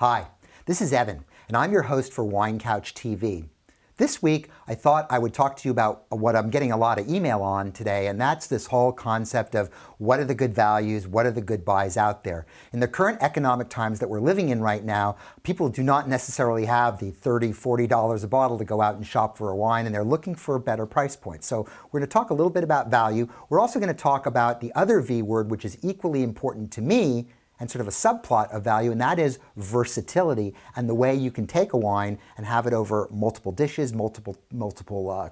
Hi, this is Evan, and I'm your host for Wine Couch TV. This week, I thought I would talk to you about what I'm getting a lot of email on today, and that's this whole concept of what are the good values, what are the good buys out there. In the current economic times that we're living in right now, people do not necessarily have the $30, $40 a bottle to go out and shop for a wine, and they're looking for a better price point. So we're going to talk a little bit about value. We're also going to talk about the other V word, which is equally important to me, and sort of a subplot of value, and that is versatility, and the way you can take a wine and have it over multiple dishes, multiple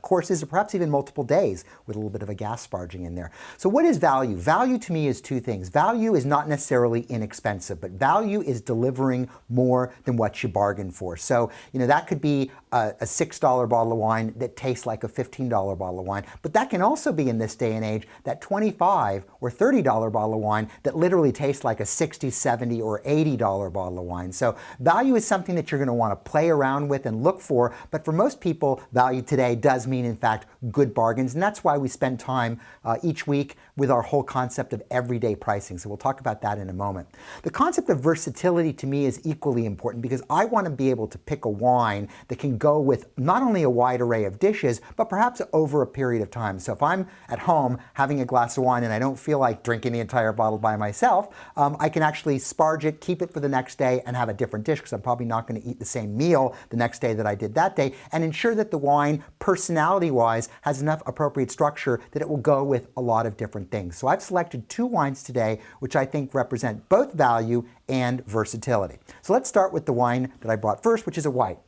courses, or perhaps even multiple days with a little bit of a gas sparging in there. So what is value? Value to me is two things. Value is not necessarily inexpensive, but value is delivering more than what you bargained for. So, that could be a $6 bottle of wine that tastes like a $15 bottle of wine, but that can also be, in this day and age, that $25 or $30 bottle of wine that literally tastes like a $60, $70, or $80 bottle of wine. So value is something that you're going to want to play around with and look for, but for most people, value today does mean, in fact, good bargains, and that's why we spend time each week with our whole concept of everyday pricing. So we'll talk about that in a moment. The concept of versatility to me is equally important because I want to be able to pick a wine that can go with not only a wide array of dishes, but perhaps over a period of time. So if I'm at home having a glass of wine and I don't feel like drinking the entire bottle by myself, I can actually sparge it, keep it for the next day, and have a different dish because I'm probably not going to eat the same meal the next day that I did that day, and ensure that the wine, personality-wise, has enough appropriate structure that it will go with a lot of different things. So I've selected two wines today which I think represent both value and versatility. So let's start with the wine that I brought first, which is a white.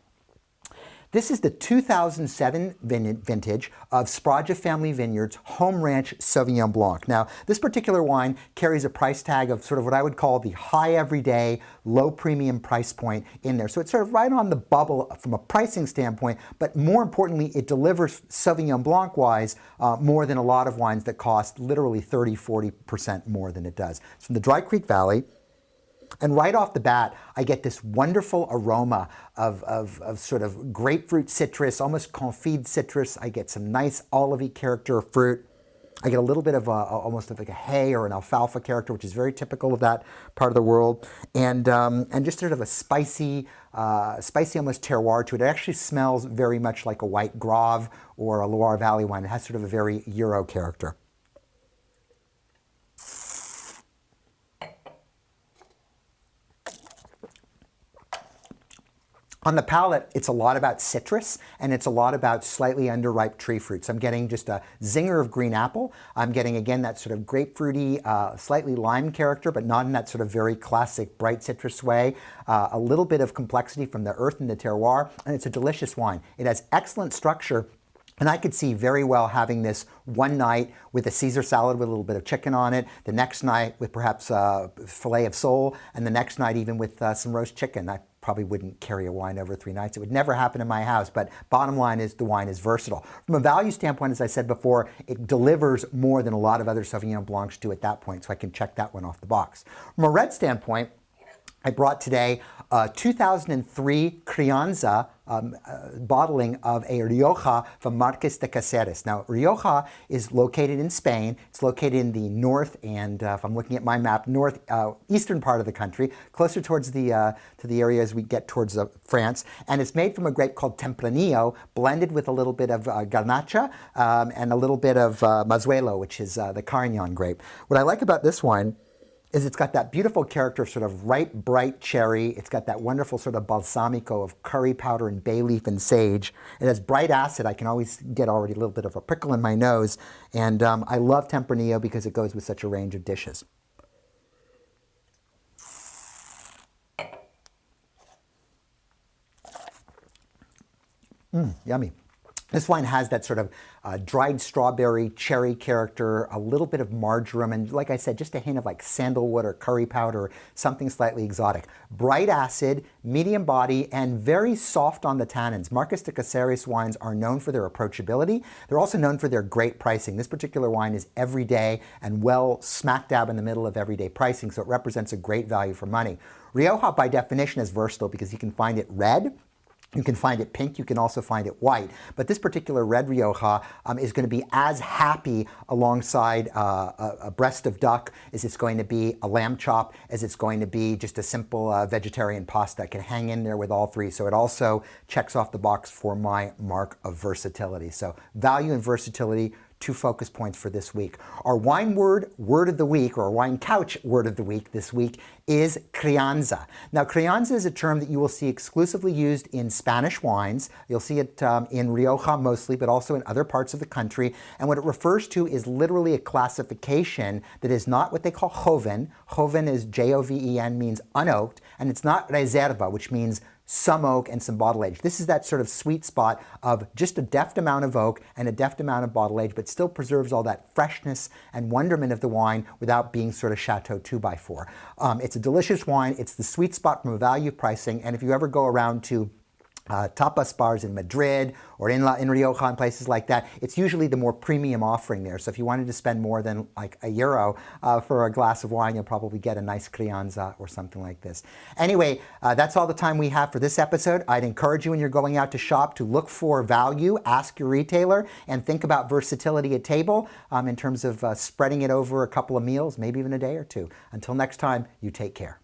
This is the 2007 vintage of Sbragia Family Vineyards Home Ranch Sauvignon Blanc. Now, this particular wine carries a price tag of sort of what I would call the high everyday, low premium price point in there. So it's sort of right on the bubble from a pricing standpoint, but more importantly, it delivers Sauvignon Blanc-wise more than a lot of wines that cost literally 30, 40% more than it does. It's from the Dry Creek Valley. And right off the bat, I get this wonderful aroma of sort of grapefruit citrus, almost confit citrus. I get some nice olivey character of fruit. I get a little bit of almost like a hay or an alfalfa character, which is very typical of that part of the world, and just sort of a spicy almost terroir to it. It actually smells very much like a white Grave or a Loire Valley wine. It has sort of a very Euro character. On the palate, it's a lot about citrus, and it's a lot about slightly underripe tree fruits. I'm getting just a zinger of green apple. I'm getting, again, that sort of grapefruity, slightly lime character, but not in that sort of very classic bright citrus way. A little bit of complexity from the earth and the terroir, and it's a delicious wine. It has excellent structure. And I could see very well having this one night with a Caesar salad with a little bit of chicken on it, the next night with perhaps a filet of sole, and the next night even with some roast chicken. I probably wouldn't carry a wine over 3 nights. It would never happen in my house, but bottom line is the wine is versatile. From a value standpoint, as I said before, it delivers more than a lot of other Sauvignon Blancs do at that point, so I can check that one off the box. From a red standpoint, I brought today a 2003 Crianza bottling of a Rioja from Marques de Caceras. Now, Rioja is located in Spain. It's located in the north and, if I'm looking at my map, northeastern part of the country, closer towards the to the area as we get towards France. And it's made from a grape called Tempranillo, blended with a little bit of Garnacha and a little bit of Mazuelo, which is the Carignan grape. What I like about this wine is it's got that beautiful character of sort of ripe, bright cherry. It's got that wonderful sort of balsamico of curry powder and bay leaf and sage. It has bright acid. I can always get already a little bit of a prickle in my nose. And I love Tempranillo because it goes with such a range of dishes. Yummy. This wine has that sort of dried strawberry, cherry character, a little bit of marjoram, and like I said, just a hint of like sandalwood or curry powder, or something slightly exotic. Bright acid, medium body, and very soft on the tannins. Marques de Caceras wines are known for their approachability. They're also known for their great pricing. This particular wine is everyday and well smack dab in the middle of everyday pricing, so it represents a great value for money. Rioja, by definition, is versatile because you can find it red, You can find it pink, you can also find it white. But this particular red Rioja is going to be as happy alongside a breast of duck as it's going to be a lamb chop, as it's going to be just a simple vegetarian pasta. It can hang in there with all three. So it also checks off the box for my mark of versatility. So value and versatility, 2 focus points for this week. Our wine word of the week, or wine couch word of the week this week, is Crianza. Now, Crianza is a term that you will see exclusively used in Spanish wines. You'll see it in Rioja mostly, but also in other parts of the country. And what it refers to is literally a classification that is not what they call joven. Joven is J-O-V-E-N, means unoaked, and it's not reserva, which means some oak and some bottle age. This is that sort of sweet spot of just a deft amount of oak and a deft amount of bottle age, but still preserves all that freshness and wonderment of the wine without being sort of Chateau 2x4. It's a delicious wine. It's the sweet spot from a value pricing, and if you ever go around to tapas bars in Madrid or in Rioja and places like that, it's usually the more premium offering there. So if you wanted to spend more than like €1 for a glass of wine, you'll probably get a nice Crianza or something like this. Anyway, that's all the time we have for this episode. I'd encourage you when you're going out to shop to look for value, ask your retailer, and think about versatility at table in terms of spreading it over a couple of meals, maybe even a day or two. Until next time, you take care.